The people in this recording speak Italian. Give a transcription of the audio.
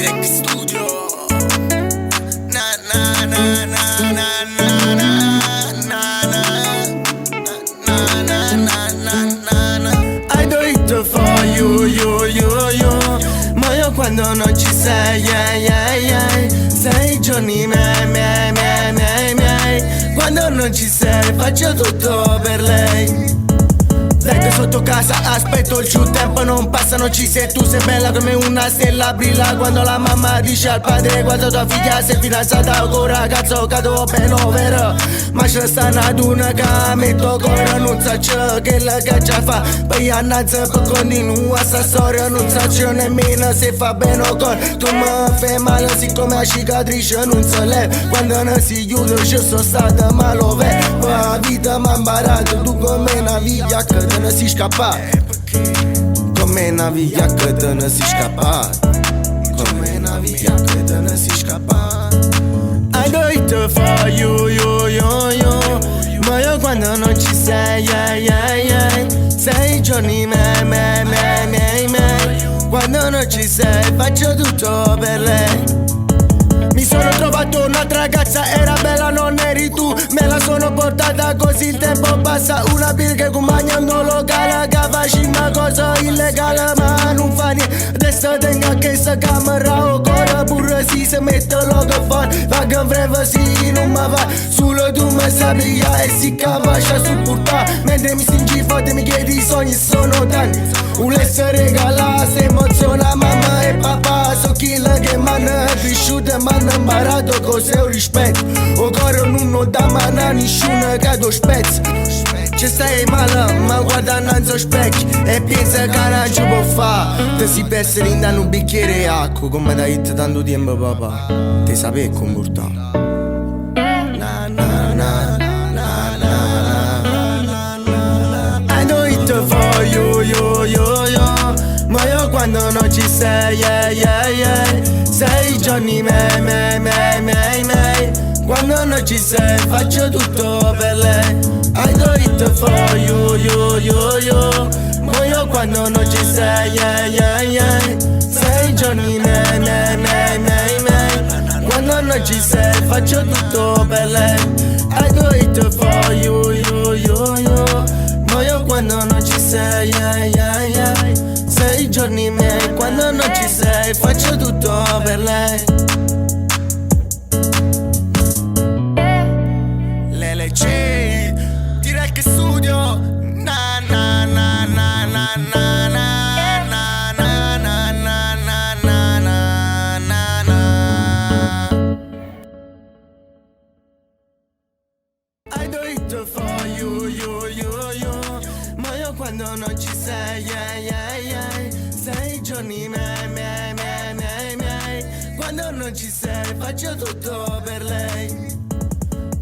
Direct Studio. Na na na na na na na na na na na na. I do it for you. Ma io quando non ci sei, sei giorni miei. Quando non ci sei faccio tutto per lei. Vengo sotto casa, aspetto il giù, tempo non passa, non ci sei tu, sei bella come una stella, brilla quando la mamma dice al padre guarda tua figlia, sei fidanzata con un ragazzo caduto bello vero. Ma c'è sta una che metto ancora, non so ciò che la caccia fa, poi annanzi per continua sta storia, non so nemmeno se fa bene o con, tu mi fai male siccome la cicatrice non si leva, quando non si chiude ci sono stata malove, la vita mi ha imparato, tu come una figlia che te ne si scappa, come una figlia che te ne si scappa, come una figlia che te ne si scappa. I do it for you. Ma io quando non ci sei, sei giorni miei. Quando non ci sei faccio tutto per lei. Mi sono trovato un'altra ragazza, era bella, non eri tu. Me la sono portata così il tempo passa. Una birra con mangiando locale, che faccio una cosa illegale, ma non fa niente. Adesso tengo anche sta camera, o corre pure si mette logo fuori. Va che breve sì, non mi va. Solo tu mi sapi e si cavascia su porta. Mentre mi stringi forte mi chiedi i sogni, sono tanti. Volesse regalare, se emoziona mamma e papà. So chi la che mi hanno cresciuto, mi hanno imparato cos'è un rispetto. O coro non dà mano a nessuno che do spezzo. Ci stai male, ma guarda innanzi allo specchio e pensa che non ci può fare. Ti si perse in un bicchiere d'acqua, come da hit tanto tempo papà. Ti sapevi comportare. I do it for you. Ma io quando non ci sei, sei giorni miei. Quando non ci sei faccio tutto per lei. I do it for you. Ma io quando non ci sei, sei giorni miei. Quando non ci sei faccio tutto per lei. I do it for you. Ma io quando non ci sei, sei giorni miei. Quando non ci sei faccio tutto per lei. LLC Direct Studio. Na na na na na na na. I do it for you. Ma io quando non ci sei, sei giorni miei. Quando non ci sei faccio tutto per lei.